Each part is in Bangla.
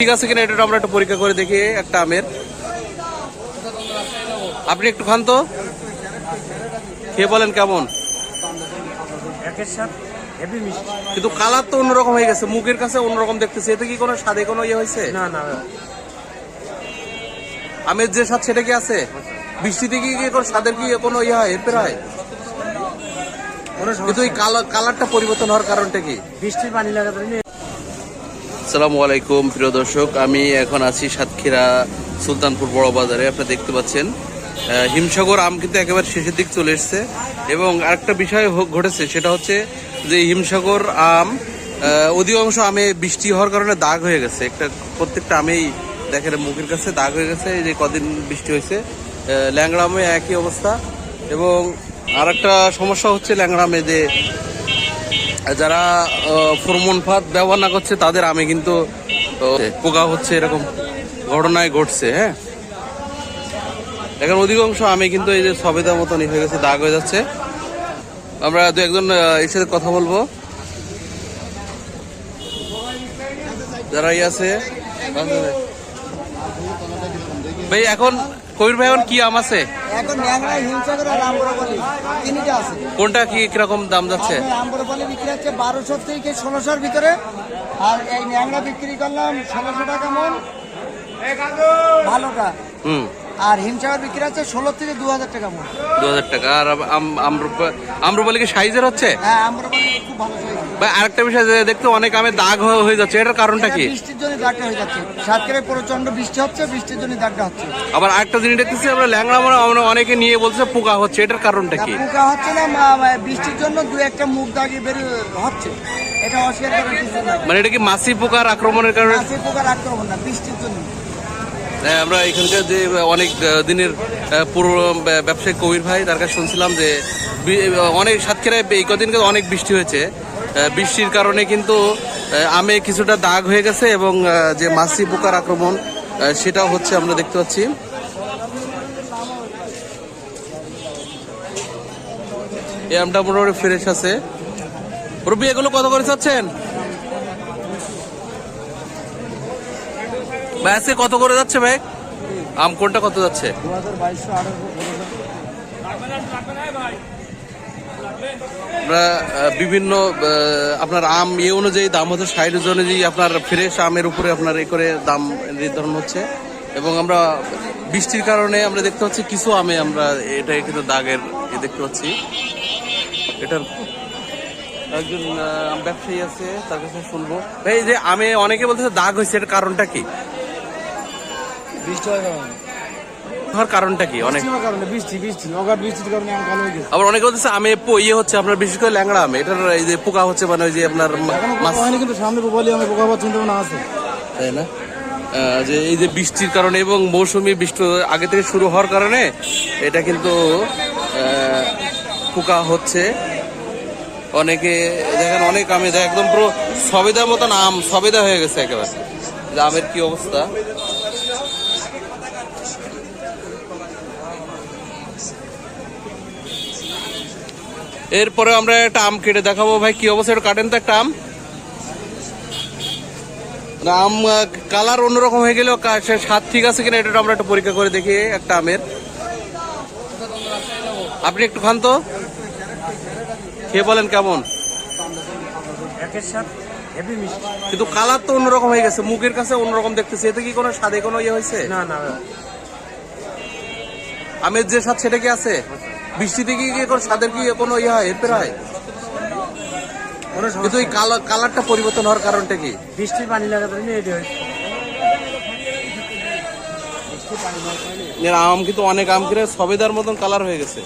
ঠিক আছে কিনা এটা আমরা একটু পরীক্ষা করে দেখি একটা আমের। আপনি একটু খান তো, খেয়ে বলেন কেমন। কিন্তু কালার তো অন্যরকম হয়ে গেছে, মুখের কাছে অন্যরকম দেখতেছে। এতে কি কোনো স্বাদে কোনো ইয়ে হয়েছে? না না, আমের যে স্বাদ সেটা কি আছে? বৃষ্টিতে কি কোনো স্বাদের কি কোনো ইয়ে হয়, এর হয়? কিন্তু এই কালারটা পরিবর্তন হওয়ার কারণটা কি? বৃষ্টির পানি লাগা। আসসালামু আলাইকুম প্রিয় দর্শক, আমি এখন আছি সাতক্ষীরা সুলতানপুর বড় বাজারে। আপনারা দেখতে পাচ্ছেন হিমসাগর আম কিন্তু একেবারে শেষের দিক চলে এসছে। এবং আরেকটা বিষয় ঘটেছে, সেটা হচ্ছে যে হিমসাগর আম অধিকাংশ আমে বৃষ্টি হওয়ার কারণে দাগ হয়ে গেছে। প্রত্যেকটা আমেই দেখেন মুখের কাছে দাগ হয়ে গেছে। এই যে কদিন বৃষ্টি হয়েছে, ল্যাংড়া আমে একই অবস্থা। এবং আরেকটা সমস্যা হচ্ছে ল্যাংড়া আমে যে যারা ফরমোন ফাঁদ ব্যবহার না করছে তাদের আমে কিন্তু পোকা হচ্ছে, এরকম ঘটনায় ঘটছে। হ্যাঁ, এখন অধিকাংশ আমে কিন্তু এই যে সবেদা মতনই হয়ে গেছে, দাগ হয়ে যাচ্ছে। আমরা দু একজন এর সাথে কথা বলবো যারা আছে। ভাই এখন কবির ভাই এখন কি আম আছে? এখন ন্যাংরা, হিমসাগর আর আম্রপালি তিনটা আছে। কোনটা কি কিরকম দাম যাচ্ছে? আম্রপালি বিক্রি হচ্ছে 1200 থেকে 1600-র ভিতরে, আর এই ন্যাংরা বিক্রি করলাম 1600 টাকা মন ভালোটা। আর হিমসাগর বিক্রি হচ্ছে 16 থেকে 2000 টাকা মন। 2000 টাকা। আর আম্রপালি কি সাইজের হচ্ছে? হ্যাঁ, আম্রপালি খুব ভালো সাইজ। ভাই আরেকটা বিষয় দেখতে অনেক আমে দাগ হয়ে যাচ্ছে, এটার কারণটা কি? বৃষ্টির জন্য দাগটা হয়ে যাচ্ছে। সাতক্ষীরায় প্রচন্ড বৃষ্টি হচ্ছে, বৃষ্টির জন্য দাগটা হচ্ছে। আবার আরেকটা জিনিস দেখতেছি আমরা ল্যাংড়া আমরা অনেকে নিয়ে বলছে পোকা হচ্ছে, এটার কারণটা কি? পোকা হচ্ছে না, বৃষ্টির জন্য দু একটা মুখ দাগি বের হচ্ছে, এটা অস্বীকার করার কিছু না। মানে এটা কি মাছি পোকার আক্রমণের কারণে? মাছি পোকার আক্রমণ না, বৃষ্টির জন্য। আমরা এখানকার যে অনেক দিনের পুরো ব্যবসায়ী কবির ভাই, তার কাছে শুনছিলাম যে অনেক সাতক্ষীরায় এই কদিন অনেক বৃষ্টি হয়েছে। বৃষ্টির কারণে কিন্তু আমে কিছুটা দাগ হয়ে গেছে এবং যে মাছি পোকার আক্রমণ সেটাও হচ্ছে, আমরা দেখতে পাচ্ছি। এই আমটা মোটামুটি ফ্রেশ আছে। রবি এগুলো কত করে চাচ্ছেন ভাই? আজকে কত করে যাচ্ছে ভাই আম? কোনটা কত যাচ্ছে? আমরা বিভিন্ন আপনার আম ইয়ে অনুযায়ী দাম হচ্ছে 60 অনুযায়ী আপনার ফ্রেশ আমের উপরে আপনার এই করে দাম নির্ধারণ হচ্ছে। এবং আমরা বৃষ্টির কারণে আমরা দেখতে পাচ্ছি কিছু আমে আমরা এটা কিন্তু দাগের দেখতে পাচ্ছি। এটার একজন ব্যবসায়ী আছে, তার কাছে শুনবো। ভাই যে আমে অনেকে বলতেছে দাগ হয়েছে, এটার কারণটা কি? কারণটা কি? অনেক আবার অনেকে বলতেছে আমে ইয়ে হচ্ছে আপনার, বিশেষ করে ল্যাংড়া আমে এটার এই যে পোকা হচ্ছে, মানে ওই যে আপনার কিন্তু সামনে পোকা হওয়ার চিন্তা ভাবনা আছে, তাই না? যে এই যে বৃষ্টির কারণে এবং মৌসুমী বৃষ্টি আগে থেকে শুরু হওয়ার কারণে এটা কিন্তু পোকা হচ্ছে। অনেকে দেখেন অনেক আমে একদম পুরো সবেদার মতন আম, সবেদা হয়ে গেছে একেবারে। আমের কি অবস্থা! এরপরে আমরা একটা আম কেটে দেখাবো। ভাই কি অবস্থা, এটা কাটেন তো একটা আম। আম কালার অন্যরকম হয়ে গেলেও স্বাদ ঠিক আছে কিনা এটা আমরা একটু পরীক্ষা করে দেখি একটা আমের। আপনি একটু খান তো, খেয়ে বলেন কেমন। কিন্তু কালার তো অন্যরকম হয়ে গেছে, মুখের কাছে অন্যরকম দেখতেছে। এতে কি কোনো স্বাদে কোনো ইয়ে হয়েছে? না না, আমের যে স্বাদ সেটা কি আছে? বৃষ্টিতে কি কোনো স্বাদের কি কোনো ইয়ে হয়, এর হয়? কিন্তু এই কালারটা পরিবর্তন হওয়ার কারণটা কি? বৃষ্টির পানি লাগা। আম কিন্তু অনেক আম কিনে সবেদার মতন কালার হয়ে গেছে।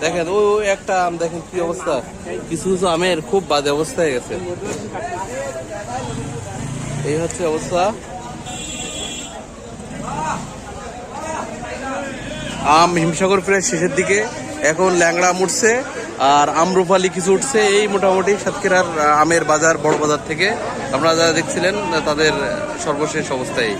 দেখেন ও একটা আম, দেখেন কি অবস্থা। কিছু কিছু আমের খুব বাজে অবস্থা হয়ে গেছে। এই হচ্ছে অবস্থা। আম হিমসাগর প্রায় শেষের দিকে, এখন ল্যাংড়া আম উঠছে আর আম্রপালি কিছু উঠছে। এই মোটামুটি সাতক্ষীরার আমের বাজার, বড় বাজার থেকে আপনারা যারা দেখছিলেন তাদের সর্বশেষ অবস্থায়।